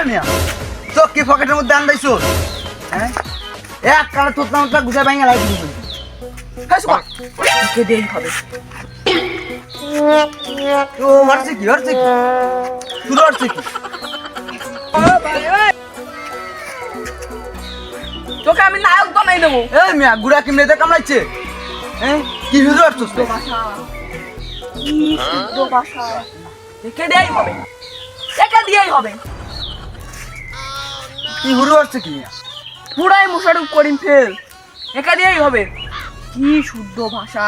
মিয়া তো কি পকেটের মধ্যে আনদাইছো হ্যাঁ এক কালে তোর নামটা গুছা ভাঙা লাগি দিবি হ্যাঁ সুপা কে দেই হবে ও হরছে কি শুরু হচ্ছে কি তোকে আমি নায়ক বানাই দেবো এই মিয়া গুড়া কিমড়েতে কামড়াইছে হ্যাঁ কি শুরু হচ্ছিস তো কে দেই হবে একে দিয়েই হবে কি শুরু হচ্ছে কি মিয়া পুরাই মোশারফ করিম ফেল একা দিয়েই হবে কি শুদ্ধ ভাষা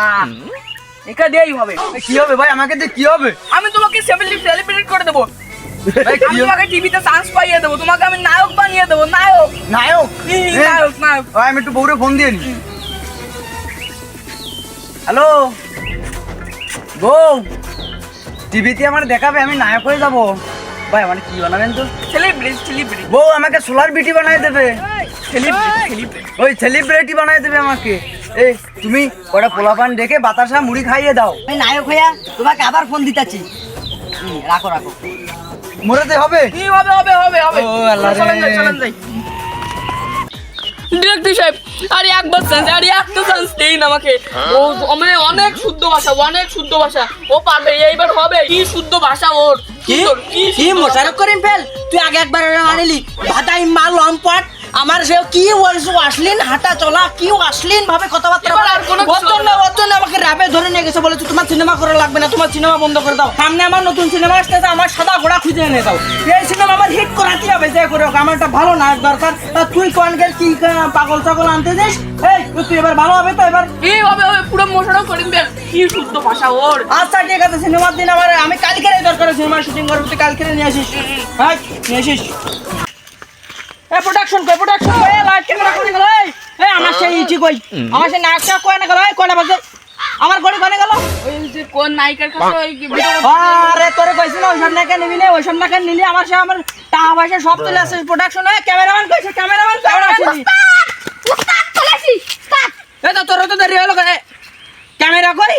একা দিয়েই হবে কি হবে ভাই আমাকে দিয়ে কি হবে আমি তোমাকে সেলিব্রেট করে দেবো ভাই আমি কি হবে? তোমাকে টিভিতে চান্স পাইয়ে দেবো তোমাকে আমি নায়ক বানিয়ে দেবো নায়ক নায়ক নায়ক নায়ক ভাই আমি একটু বউরে ফোন দিয়ে নি হ্যালো বউ টিভিতে আমার দেখাবে আমি নায়ক হয়ে যাবো ভাই আমার কি বানাবেন তো সেলিব্রিটি বউ আমাকে সোলার বিটি বানাই দেবে সেলিব্রিটি ওই সেলিব্রিটি বানাই দেবে আমাকে এই তুমি ওটা পোলাপান ডেকে বাতাসা মুড়ি খাইয়ে দাও আমি নায়ক হইয়া তোমাকে আবার ফোন দিতেছি রাখো রাখো মরেতে হবে কি হবে হবে হবে হবে ও আল্লাহ রে। চলেন যাই ডিরেক্টর সাহেব আরে একবার চান্স আরে একটা চান্স দেন আমাকে ও মানে অনেক শুদ্ধ ভাষা ও পারবে এইবার হবে কি শুদ্ধ ভাষা ওর সুন্দর, কি শুদ্ধ মোশারফ করিম ফেল তুই আগে একবার আনিলি ভাদাই মাল লম্পট আমার সে কি বলছো আসলেন হাঁটা চলা কি আসলেন ভাবে কথাবার্তা এবার আর কোনো কিছু ওর জন্য আমাকে র্যাবে ধরে নিয়ে গেছে বলেছে তোমার সিনেমা করা লাগবে না তোমার সিনেমা বন্ধ করে দাও সামনে আমার নতুন সিনেমা আসতেছে আমার সাদা ঘোড়া খুঁজে এনে দাও এই সিনেমা আমার হিট করাতেই হবে যে করে হোক আমার একটা ভালো নায়ক দরকার তা তুই কোয়ানগের কি পাগল ছাগল আনতে যাস এই তুই এবার ভালো হবে তো এবার কি হবে হবে পুরো মোশারফ করিম ফেল কি শুদ্ধ ভাষা ওর আচ্ছা ঠিক আছে সিনেমার দিন আমার আমি কালকে দরকার সিনেমা শুটিং করবো তুই কালকে নিয়ে আসিস হ্যাঁ নিয়ে আসিস প্রোডাকশন কই লাইট ক্যামেরা কোনে গেল এই আমার সেই ইচি কই আমার সেই নায়কটা কই না গেল এই কোনে বাজে আমার গড়ি কোনে গেল ওই যে কোন নায়িকার কাছে ওই ভিডিও আরে তোরে কইছি না ওই সব নায়িকা নিবি না ওই সব নায়িকা নিলি আমার সে আমার টাকা পয়সা সব চলে আসে প্রোডাকশন এ ক্যামেরাম্যান কইছে ক্যামেরাম্যান উস্তাদ চলে আসি উস্তাদ এই তো তোর তো দেরি হলো ক্যামেরা কই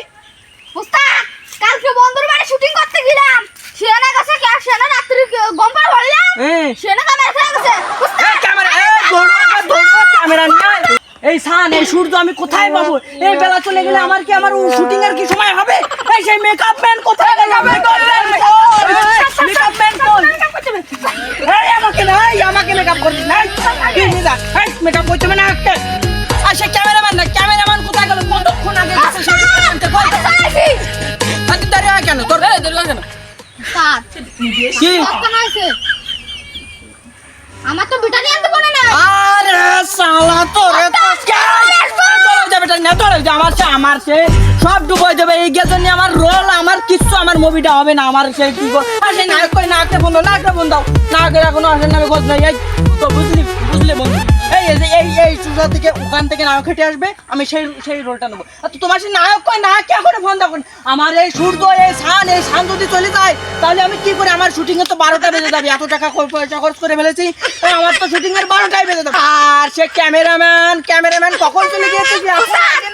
উস্তাদ কালকে বন্ধুর বাড়ি শুটিং করতে গেলাম সেনা গেছে কে সেনা রাত্রি গম্পার বললাম সেনা ক্যামেরা ফেলে গেছে উস্তাদ ক্যামেরা ক্যামেরা নিয়ে এই সান এই সূর্য আমি কোথায় পাবো এই বেলা চলে গেলে আমার কি আমার শুটিং এর কি সময় হবে এই সেই মেকআপ ম্যান কোথায় গেল মেকআপ ম্যান কই এই আমাকে মেকআপ করছিস না কি নিদা এই মেকআপ করতে না একটা আর সেই ক্যামেরাম্যান কোথায় গেল কতক্ষণ আগে গেছে সেই ক্যামেরাম্যানকে কই আজ দাঁড়িয়ে কেন তোর কেন উস্তাদ কি কত হইছে আমার তো বিটা নিয়ে আনতে পারে না আরে শালা তোরে তো আমার সে সব ডুবাই দেবে এই গেছে নিয়ে আমার রোল আমার কিচ্ছু আমার মুভিটা হবে না আমার সে কি আসে নায়ক কই নায়ককে ফোন দাও নায়কের এখনো আসেন না খোঁজ নাই এই তো বুঝলে বন্ধু এই চুজা থেকে ওখান থেকে নায়ক হেঁটে আসবে আমি সেই রোলটা নেবো আর তো তোমার সে নায়ক কই নায়ককে এখনো ফোন দাও আমার এই সূর্য এই শান যদি চলে যায় তাহলে আমি কি করে আমার শুটিং এ তো 12টা বেজে যাবে এত টাকা পয়সা খরচ করে ফেলেছি আমার তো শুটিং এর 12টাই বেজে যাবে আর সে ক্যামেরাম্যান কখন চলে গিয়েছে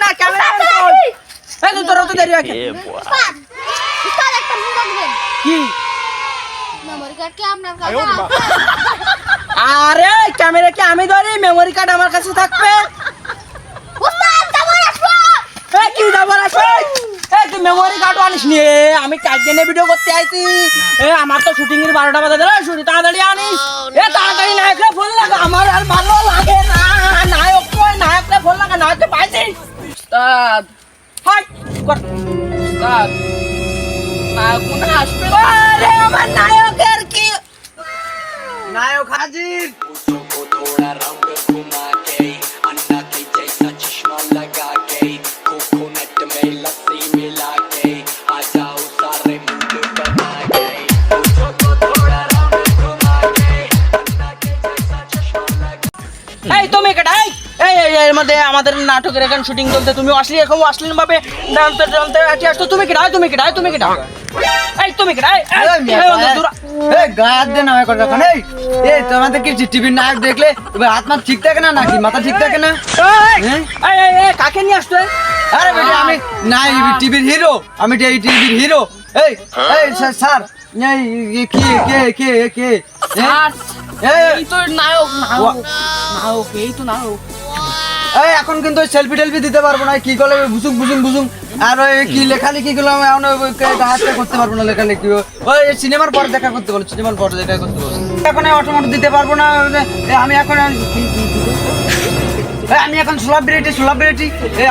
না ক্যামেরাম্যান কই এই তো তোর তো দেরি আছে উস্তাদ উস্তাদ একটা মুখ দেখবেন কি মেমরি কার্ড কি আপনার কাছে আছে আরে ক্যামেরা কি আমি ধরি মেমরি কার্ড আমার কাছে থাকবে উস্তাদ যাবো আসবো এই কি যাবার আছে এই তুই মেমরি কার্ড আনিস নি আমি কালকে নে ভিডিও করতে আইছি আমার তো শুটিং এর 12টা বাজে রে শুরু তাড়াতাড়ি আনিস তাড়াতাড়ি নায়করে ফোন লাগা আমার আর ভালো লাগে না নায়করে ফোন লাগা নায়ককে পাইছিস উস্তাদ হাই কর উস্তাদ নায়ক মনে হয় আসবে না। আরে আমার নায়কের কি নায়ক হাজির को थोड़ा राउंड घुमा के अन्ना के जैसा चश्मा लगा के कोकोनट में लस्सी मिला के आ जाओ सारे मुंड बना के को थोड़ा राउंड घुमा के अन्ना के जैसा चश्मा लगा এই তুমি কেডা এই এর মধ্যে আমাদের নাটকের এখন শুটিং চলতে তুমি অশ্লীল ভাবে জানতে আসছো তুমি কেডা এই তুমি কেডা এই গায়াত দে নামে কথা কোন এই তোমাদের কি টিভির নায়ক দেখলে এবার হাত মা ঠিক থাকে না নাকি মাথা ঠিক থাকে না এই কাকে নিয়ে আসছো আরে বেটা আমি নাই টিভির হিরো আমি এই টিভির হিরো এই স্যার এই কে স্যার এই তো নায়ক নায়ক এই তো নায়ক। এই এখন কিন্তু সেলফি টেলফি দিতে পারবো না, কি করলে বুঝুং আর ওই কি লেখালেখি গুলো এখন হাতে করতে পারবো না, লেখালেখি ওই সিনেমার পরে দেখা করতে বলো, সিনেমার পরে দেখা করতে বলো। এখন অটোমেটিক দিতে পারবো না, আমি এখন আমি এখন সেলিব্রিটি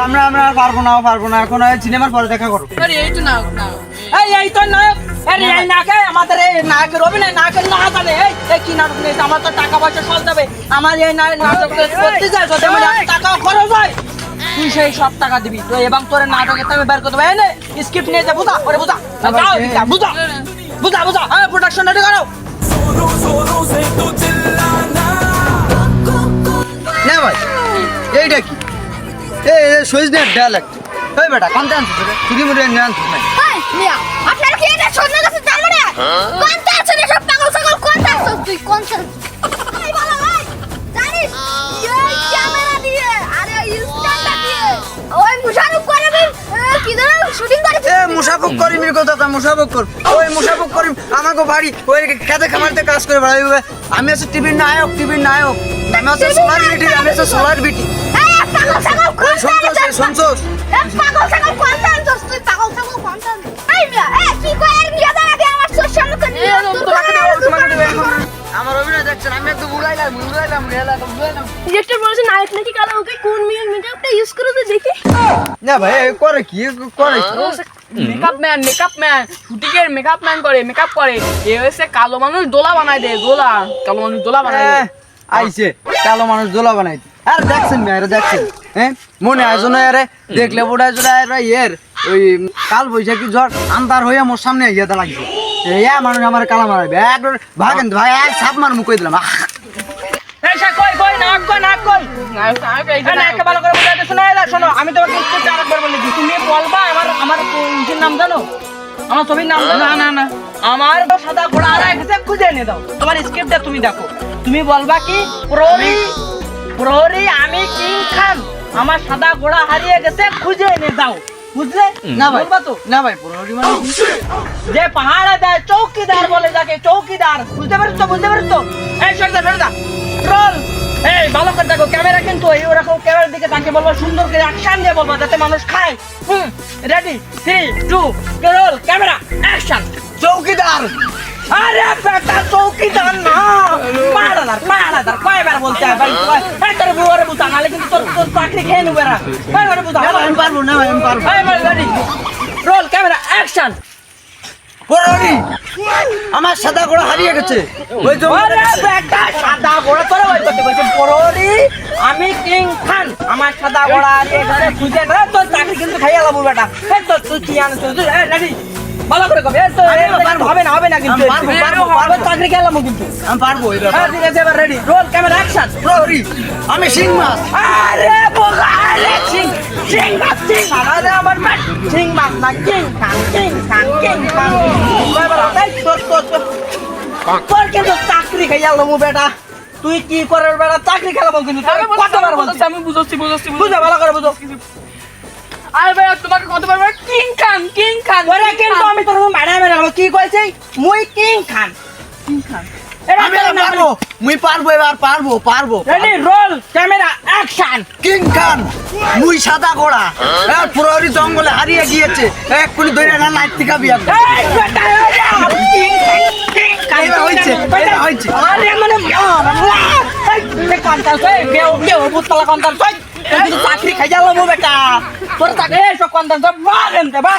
আমরা আর পারবো না এখন সিনেমার পরে দেখা করো। আরে এই তো নায়ক নায়ক। এই তো নায়ক। আরে এই নাকে আমাদের এই নায়কের অভিনয় নায়কের না জানে এই কি নাটক নিয়েছে, আমার তো টাকা পয়সা সব যাবে, আমার এই নাটক করতে যায় যদি আমার টাকা খরচ হয় তুই সেই সব টাকা দিবি তো, এবং তোর নাটকের আমি বের করতে পারি না, স্ক্রিপ্ট নিয়ে যা বুঝা ওরে বুঝা বুঝা হ্যাঁ প্রোডাকশন রেডি করো। না ভাই এইটা কি সুইচ নেট দেয়া লাগছে। ওই বেটা কান্তে আনছিস রে, চুরি মুড়ি এনে আনছিস না? এই মিয়া আপনারা কি এটা সন্ধ্যা কাছে জানবো না কোনটা আছে না সব পাগল ছাগল কোনটা আছে তুই কোনটা এই ভালো ভাই জানিস এই ক্যামেরা দিয়ে আরে ইনস্ট্যান্টটা দিয়ে ওই মুশারফ করিম কি ধরে শুটিং করেছে মুসাফক করিমের কথা তা মুসাফক কর ওই মুসাফক করিম আমাকে বাড়ি ওই খেতে খামারতে কাজ করে বেড়াই। আমি আছি টিভির নায়ক আমি আছি সোলার বিটি এই পাগল ছাগল শুনছস এই পাগল ছাগল কোনটা আনছস তুই পাগল ছাগল কোনটা এই মিয়া কি কয় আর নিয়ে যা আগে আমার চোখের সামনে তো নিয়ে আমার অভিনয় দেখছেন, আমি একটু বুড়াইলাম ডিরেক্টর বলেছে নায়ক নাকি কালো ওকে কোন মেকআপটা ইউজ করে তো দেখি না ভাই করে কি মেকআপ ম্যান শুটিং এর মেকআপ করে এ হচ্ছে কালো মানুষ দোলা বানায় দেয়, কালো মানুষ দোলা বানায় দেয়। আইছে কালো মানুষ দোলা বানাইছে আর দেখছেন হ্যাঁ মনে আয়োজন আরে দেখলে বোধ হয় ওই কাল বৈশাখী ঝড় আন্ধার হয়ে মোর সামনে ইয়েতে লাগছে মানুষ আমার কালা মারাবে একবার ভাগেন ভাই এক ছাপ মার মুখে দিলাম। শোনো আমি তোমাকে স্ক্রিপ্ট আরেকবার বলে দিই, তুমি বলবা আমার কোন নাম জানো, আমার ছবির নাম না আমার সাদা ঘোড়া আর একজে খুঁজে এনে দাও, তোমার স্ক্রিপ্টটা তুমি দেখো, তুমি বলবা কি প্রহরী আমি কিং খান আমার সাদা ঘোড়া হারিয়ে গেছে খুঁজে এনে দাও, বুঝলে? না ভাই বলবা তো না ভাই প্রহরী মানে যে পাহাড়ে দেয় চৌকিদার বলে যাকে চৌকিদার, বুঝতে পারছো? এই সরদা রোল এই ভালো করে দেখো ক্যামেরা কিন্তু এই ওরকম ক্যামেরার দিকে তাকে বলবো সুন্দর করে অ্যাকশন দিয়ে বলবো যাতে মানুষ খায়। Ready 3 2 role camera action. চৌকিদার আরে বেটা চৌকিদার না পাহাড়াদার কয়বার বলতে হয় ভাই, এই তোর বুয়ারে বুঝা নালে কিন্তু তোর চাকরি খেয়ে নেবে না, কয়বার বুঝা আমি পারবো না ভাই আমি পারবো। Ready roll camera action. প্রহরী আমার সাদা ঘোড়া হারিয়ে গেছে ওই আরে বেটা সাদা ঘোড়া তোরে ওই করতে বলছে প্রহরী আমি কিং খান আমার সাদা ঘোড়া হারিয়ে গেছে খুঁজে না তোর চাকরি কিন্তু খাইয়া লাবো বেটা, এই তো তুই কি আনছিস রেডি ভালো করে কবে তো হবে না কিন্তু পারবো চাকরি খেয়ে লাবো কিন্তু আমি পারবো এই ব্যাপার। ঠিক আছে এবার রেডি রোল ক্যামেরা অ্যাকশন। প্রহরী আমি সিং মাছ আরে বোকা আরে সিং আরে আমার মাছ সিং মাছ না কিং খান এবার তাই তোর কিন্তু চাকরি খাইয়া লাবো বেটা, তুই কি করার বেটা চাকরি খেলাবো কিন্তু কতবার বলছিস আমি বুঝছি বুঝা ভালো করে বুঝো। আরে ভাই তোমাকে কতবার কিং খান ওরে কিন্তু আমি তোর মেরে কি কইছি মুই কিং খান আমি পারবো মুই পারবো এবার পারবো। Ready roll camera action. King Khan মুই সাদা ঘোড়া প্রহরী জঙ্গলে হারিয়ে গিয়েছে এক্ষুনি ধরে না নাইট থেকে বিয়া এই বেটা কিং খান এটা হইছে আরে মানে এই কন্টাল বেও বুতলা কন্টাল তুই চাকরি খাই যাবো বেটা, তোর চাকরি সব কন্টাল সব মারেন দেবা।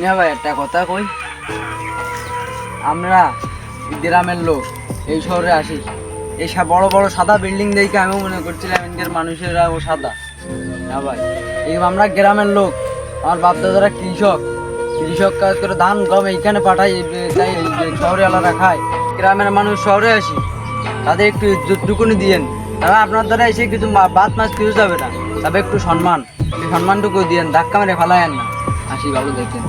না ভাই একটা কথা কই, আমরা গ্রামের লোক এই শহরে আসি এই বড় বড় সাদা বিল্ডিং দেখে আমিও মনে করছিলাম ইন্ডিয়ার মানুষেরা ও সাদা, না ভাই এই আমরা গ্রামের লোক, আমার বাপ দাদারা কৃষক কাজ করে ধান গম এইখানে পাঠাই, তাই শহরে আলাদা খায়, গ্রামের মানুষ শহরে আসি তাদের একটু ইজ্জতটুকুনি দিয়েন, তারা আপনার দ্বারা এসে কিছু বাদ মাছ কিছু যাবে না, তবে একটু সম্মানটুকু দিয়েন, ধাক্কা মেরে ফেলায়েন না, আসি ভালো দেখেন।